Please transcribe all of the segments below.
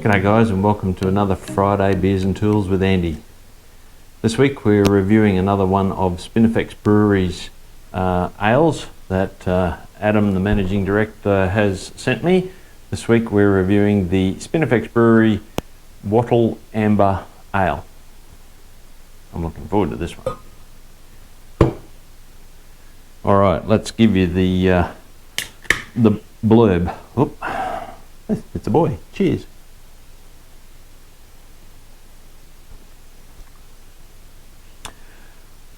G'day guys, and welcome to another Friday Beers and Tools with Andy. This week we're reviewing another one of Spinifex Brewery's ales that Adam, the managing director, has sent me. This week we're reviewing the Spinifex Brewery Wattle Amber Ale. I'm looking forward to this one. Alright, let's give you the blurb. Oop. It's a boy. Cheers.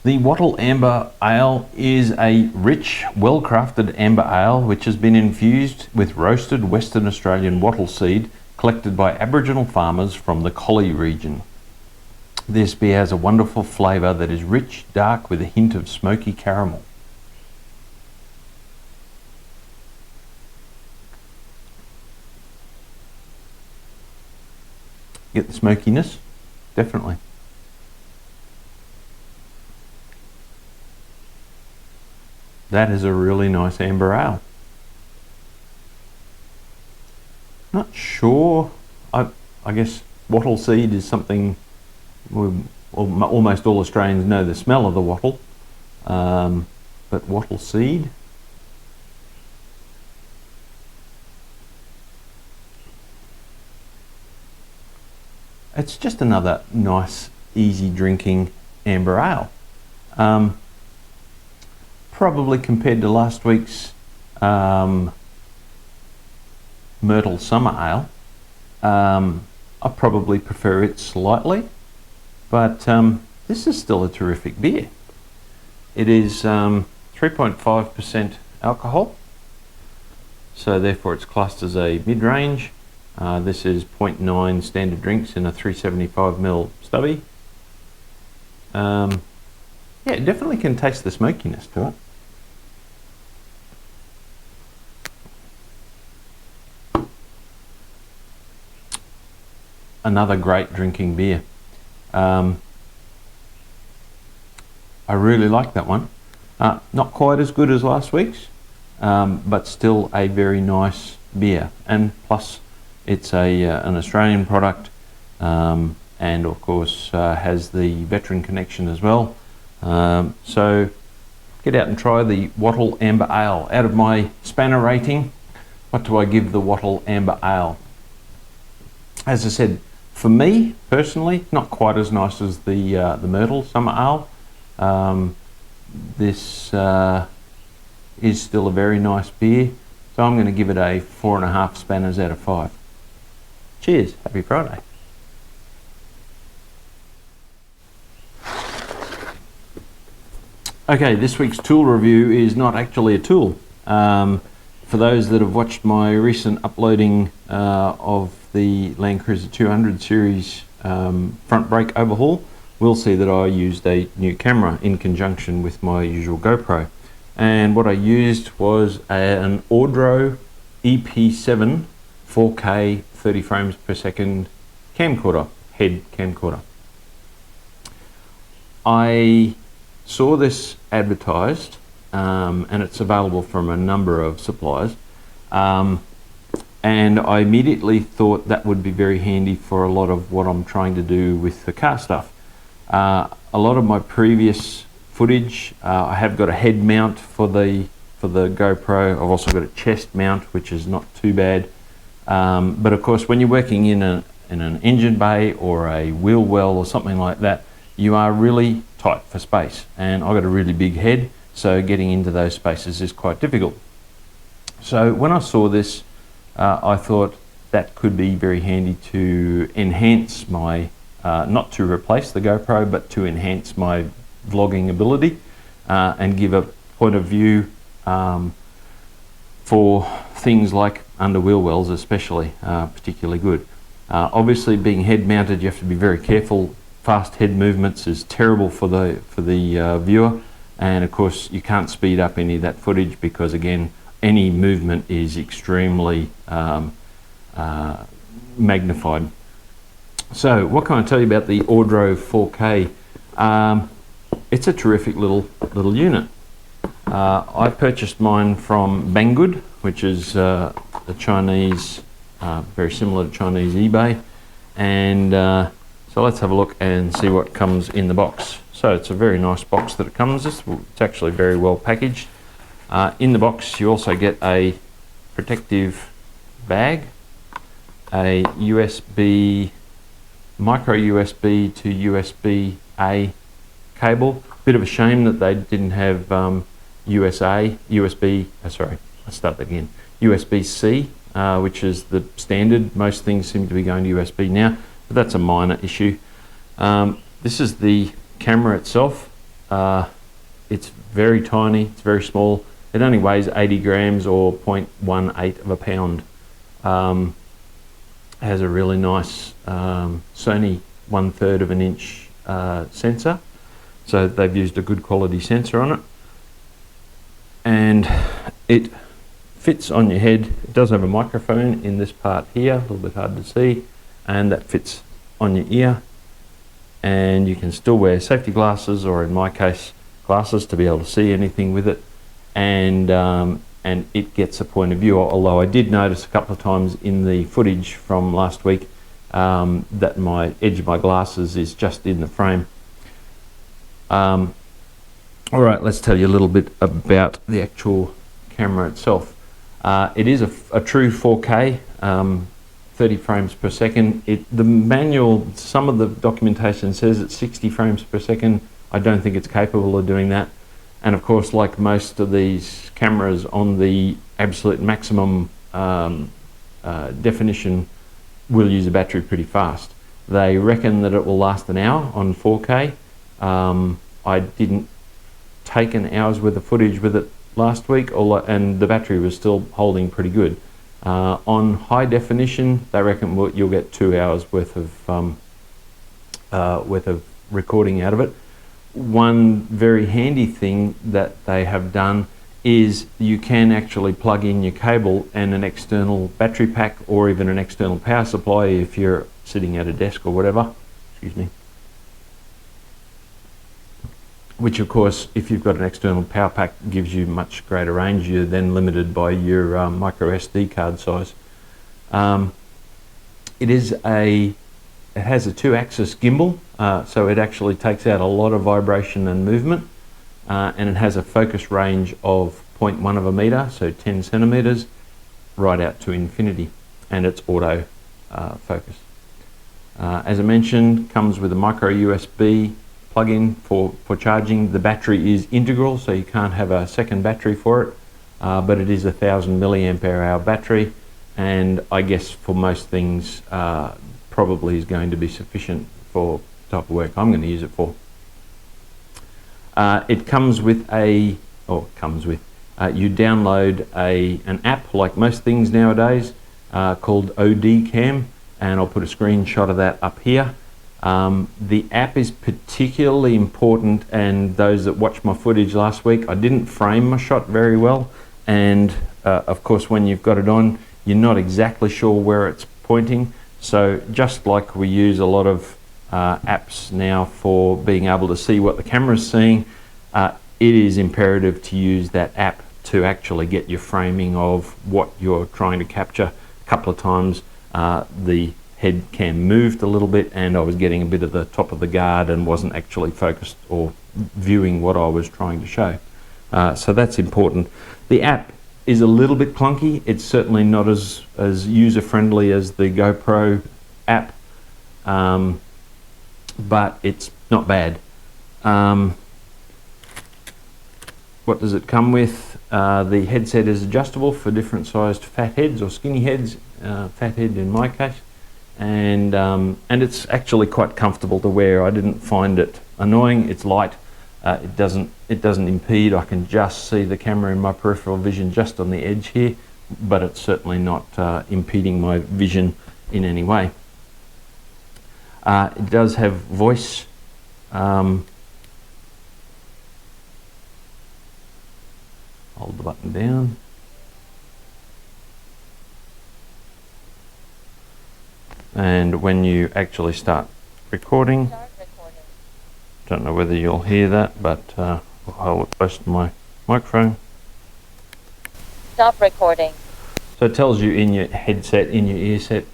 The Wattle Amber Ale is a rich, well-crafted amber ale which has been infused with roasted Western Australian wattle seed collected by Aboriginal farmers from the Collie region. This beer has a wonderful flavour that is rich, dark with a hint of smoky caramel. Get the smokiness? Definitely. That is a really nice amber ale. Not sure. I guess wattle seed is something almost all Australians know the smell of the wattle. But wattle seed? It's just another nice, easy drinking amber ale. Probably compared to last week's Myrtle Summer Ale, I probably prefer it slightly, but this is still a terrific beer. It is 3.5% alcohol, so therefore it's classed as a mid-range. This is 0.9 standard drinks in a 375ml stubby. Yeah, it definitely can taste the smokiness to it. Another great drinking beer. I really like that one. Not quite as good as last week's, but still a very nice beer. And plus, it's an Australian product, and of course has the veteran connection as well. So get out and try the Wattle Amber Ale. Out of my spanner rating, what do I give the Wattle Amber Ale? As I said, for me personally, not quite as nice as the Myrtle Summer Ale. This is still a very nice beer, so I'm going to give it a 4.5 spanners out of 5. Cheers, happy Friday. Okay, this week's tool review is not actually a tool. For those that have watched my recent uploading of the Land Cruiser 200 series front brake overhaul, will see that I used a new camera in conjunction with my usual GoPro. And what I used was an Ordro EP7 4K 30 frames per second camcorder, head camcorder. I saw this advertised, and it's available from a number of suppliers, and I immediately thought that would be very handy for a lot of what I'm trying to do with the car stuff. A lot of my previous footage, I have got a head mount for the GoPro. I've also got a chest mount, which is not too bad. But of course, when you're working in an engine bay or a wheel well or something like that, you are really tight for space. And I've got a really big head, so getting into those spaces is quite difficult. So when I saw this, I thought that could be very handy to enhance my, not to replace the GoPro, but to enhance my vlogging ability and give a point of view for things like under wheel wells especially, particularly good. Obviously being head mounted, you have to be very careful. Fast head movements is terrible for the viewer, and of course you can't speed up any of that footage because again any movement is extremely magnified. So what can I tell you about the Ordro 4K? It's a terrific little unit. I purchased mine from Banggood, which is a Chinese very similar to Chinese eBay. And so let's have a look and see what comes in the box. So it's a very nice box that it comes with. It's actually very well packaged. In the box you also get a protective bag, a USB, micro USB to USB-A cable. Bit of a shame that they didn't have USB-C, which is the standard. Most things seem to be going to USB now, but that's a minor issue. This is the camera itself. It's very tiny, it's very small. It only weighs 80 grams or 0.18 of a pound. Has a really nice Sony 1/3 of an inch sensor. So they've used a good quality sensor on it. And it fits on your head. It does have a microphone in this part here, a little bit hard to see, and that fits on your ear. And you can still wear safety glasses, or in my case, glasses, to be able to see anything with it. And it gets a point of view, although I did notice a couple of times in the footage from last week that my edge of my glasses is just in the frame. All right, let's tell you a little bit about the actual camera itself. It is a true 4K, 30 frames per second. The manual, some of the documentation says it's 60 frames per second. I don't think it's capable of doing that. And of course, like most of these cameras on the absolute maximum definition, will use a battery pretty fast. They reckon that it will last an hour on 4K. I didn't take an hour's worth of footage with it last week, and the battery was still holding pretty good. On high definition, they reckon you'll get 2 hours worth of recording out of it. One very handy thing that they have done is you can actually plug in your cable and an external battery pack, or even an external power supply if you're sitting at a desk or whatever. Excuse me. Which of course, if you've got an external power pack, gives you much greater range. You're then limited by your micro SD card size. It has a 2-axis gimbal, so it actually takes out a lot of vibration and movement, and it has a focus range of 0.1 of a meter, so 10 centimeters, right out to infinity, and it's auto focus. As I mentioned, comes with a micro USB plug-in for charging. The battery is integral, so you can't have a second battery for it, but it is a 1000 milliamp hour battery, and I guess for most things probably is going to be sufficient for the type of work I'm going to use it for. It comes with you download an app, like most things nowadays, called OD Cam, and I'll put a screenshot of that up here. The app is particularly important, and those that watched my footage last week, I didn't frame my shot very well, and of course when you've got it on, you're not exactly sure where it's pointing. So just like we use a lot of apps now for being able to see what the camera's seeing, it is imperative to use that app to actually get your framing of what you're trying to capture. A couple of times the head cam moved a little bit, and I was getting a bit of the top of the guard and wasn't actually focused or viewing what I was trying to show. So that's important. The app is a little bit clunky. It's certainly not as user-friendly as the GoPro app, but it's not bad. What does it come with? The headset is adjustable for different sized fat heads or skinny heads, fat head in my case, and it's actually quite comfortable to wear. I didn't find it annoying. It's light. It doesn't impede. I can just see the camera in my peripheral vision just on the edge here, but it's certainly not impeding my vision in any way. It does have voice. Hold the button down. And when you actually start recording, don't know whether you'll hear that, but I'll hold it close to my microphone. Stop recording. So it tells you in your headset, in your earset,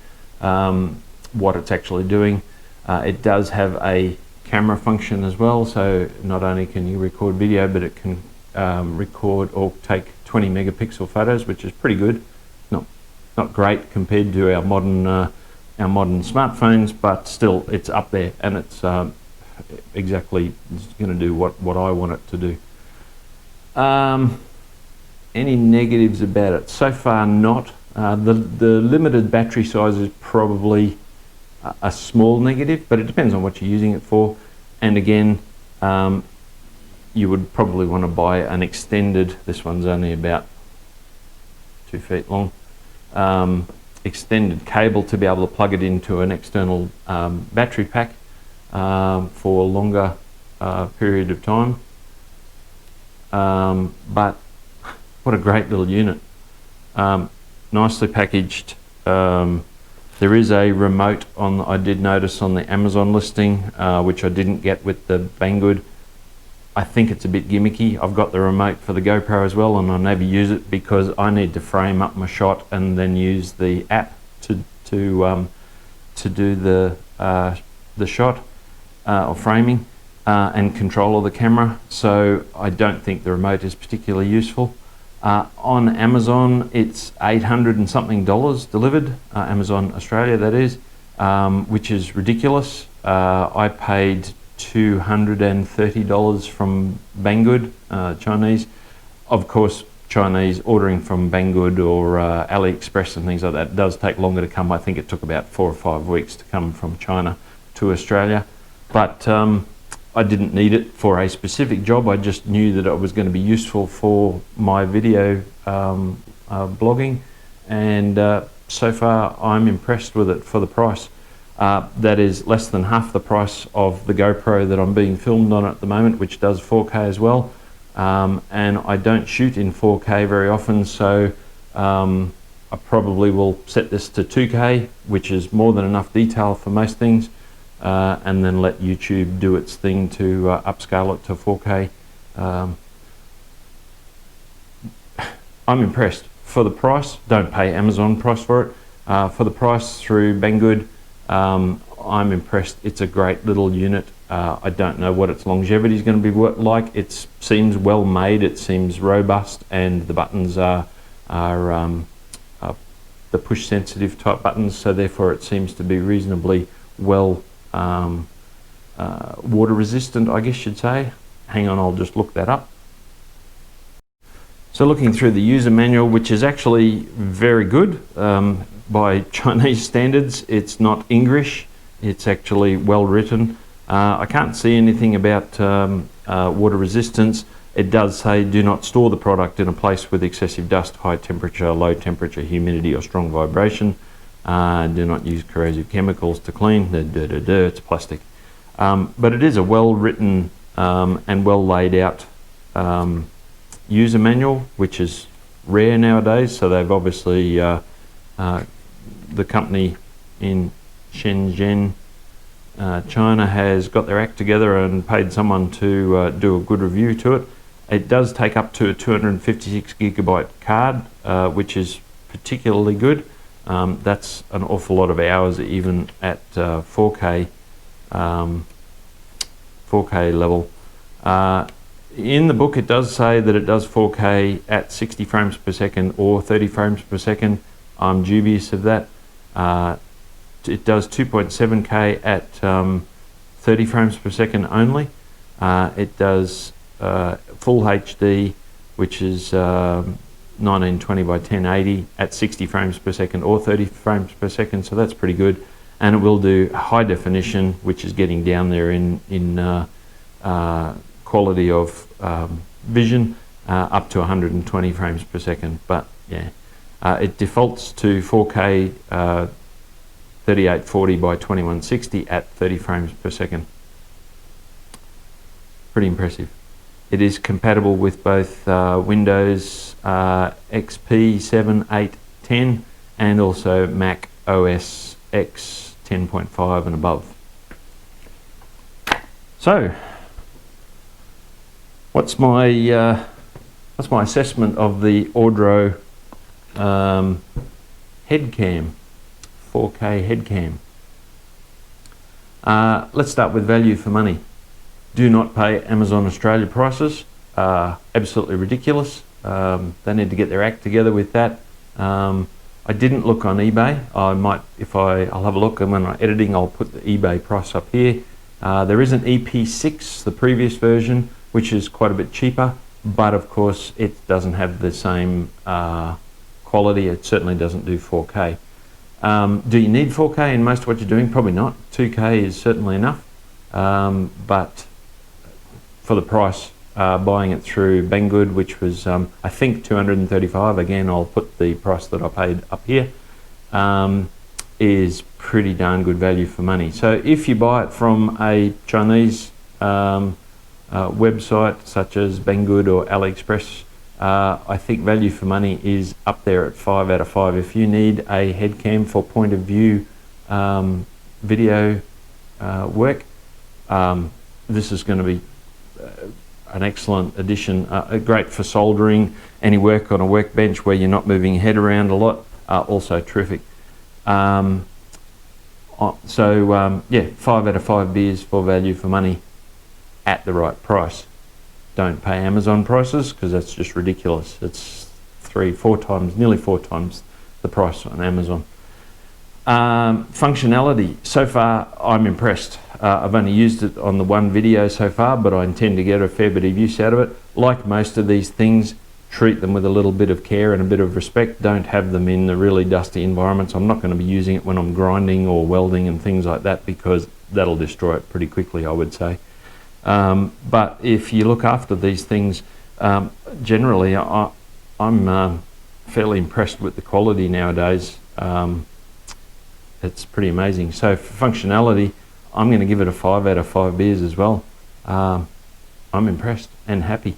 what it's actually doing. It does have a camera function as well, so not only can you record video, but it can record or take 20 megapixel photos, which is pretty good. Not great compared to our modern smartphones, but still it's up there, and it's exactly going to do what I want it to do. Any negatives about it? So far, not. The limited battery size is probably a small negative, but it depends on what you're using it for. And again, you would probably want to buy an extended, this one's only about 2 feet long, extended cable to be able to plug it into an external battery pack for a longer period of time. But what a great little unit. Nicely packaged. There is a remote on, I did notice on the Amazon listing, which I didn't get with the Banggood. I think it's a bit gimmicky. I've got the remote for the GoPro as well, and I never use it because I need to frame up my shot and then use the app to do the shot or framing and control of the camera. So I don't think the remote is particularly useful. On Amazon, it's $800 and something delivered, Amazon Australia that is, which is ridiculous. I paid $230 from Banggood, Chinese. Of course, Chinese ordering from Banggood or AliExpress and things like that does take longer to come. I think it took about 4 or 5 weeks to come from China to Australia. But I didn't need it for a specific job. I just knew that it was going to be useful for my video blogging, and so far I'm impressed with it for the price. That is less than half the price of the GoPro that I'm being filmed on at the moment, which does 4K as well. And I don't shoot in 4K very often, so I probably will set this to 2K, which is more than enough detail for most things. And then let YouTube do its thing to upscale it to 4K. I'm impressed. For the price, don't pay Amazon price for it. For the price through Banggood, I'm impressed. It's a great little unit. I don't know what its longevity is going to be like. It seems well made, it seems robust, and the buttons are the push sensitive type buttons, so therefore it seems to be reasonably well water resistant, I guess you'd say. Hang on, I'll just look that up. So looking through the user manual, which is actually very good by Chinese standards, it's not English, it's actually well written. I can't see anything about water resistance. It does say do not store the product in a place with excessive dust, high temperature, low temperature, humidity or strong vibration. Do not use corrosive chemicals to clean. It's plastic. But it is a well-written and well-laid out user manual, which is rare nowadays. So they've obviously, the company in Shenzhen, China, has got their act together and paid someone to do a good review to it. It does take up to a 256 gigabyte card, which is particularly good. That's an awful lot of hours even at 4K 4K level. In the book it does say that it does 4K at 60 frames per second or 30 frames per second. I'm dubious of that. It does 2.7K at 30 frames per second only. It does full HD, which is 1920 by 1080 at 60 frames per second or 30 frames per second, so that's pretty good. And it will do high definition, which is getting down there in quality of vision, up to 120 frames per second. But yeah, it defaults to 4K 3840 by 2160 at 30 frames per second. Pretty impressive. It is compatible with both Windows XP 7, 8, 10 and also Mac OS X 10.5 and above. So, what's my assessment of the Ordro headcam, 4K headcam. Let's start with value for money. Do not pay Amazon Australia prices. Absolutely ridiculous. They need to get their act together with that. I didn't look on eBay. I might, I'll have a look, and when I'm editing, I'll put the eBay price up here. There is an EP6, the previous version, which is quite a bit cheaper, but of course it doesn't have the same quality. It certainly doesn't do 4K. Do you need 4K in most of what you're doing? Probably not. 2K is certainly enough, but for the price, buying it through Banggood, which was I think $235, again I'll put the price that I paid up here, is pretty darn good value for money. So if you buy it from a Chinese website such as Banggood or AliExpress, I think value for money is up there at 5 out of 5. If you need a headcam for point of view video work, this is going to be an excellent addition. Great for soldering, any work on a workbench where you're not moving your head around a lot, also terrific. Yeah, 5 out of 5 beers for value for money at the right price. Don't pay Amazon prices, because that's just ridiculous. It's 3-4 times, nearly 4 times the price on Amazon. Functionality, so far I'm impressed. I've only used it on the one video so far, but I intend to get a fair bit of use out of it. Like most of these things, treat them with a little bit of care and a bit of respect. Don't have them in the really dusty environments. I'm not going to be using it when I'm grinding or welding and things like that, because that'll destroy it pretty quickly, I would say. But if you look after these things, generally I'm fairly impressed with the quality nowadays. It's pretty amazing. So for functionality, I'm going to give it a 5 out of 5 beers as well. I'm impressed and happy.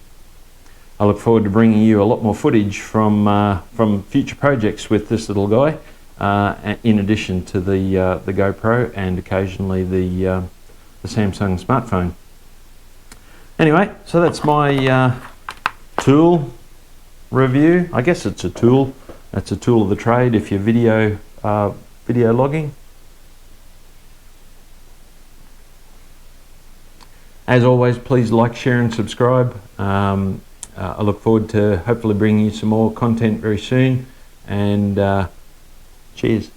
I look forward to bringing you a lot more footage from future projects with this little guy, in addition to the GoPro and occasionally the Samsung smartphone. Anyway, so that's my tool review. I guess it's a tool. It's a tool of the trade if you're video logging. As always, please like, share and subscribe. I look forward to hopefully bringing you some more content very soon, and cheers.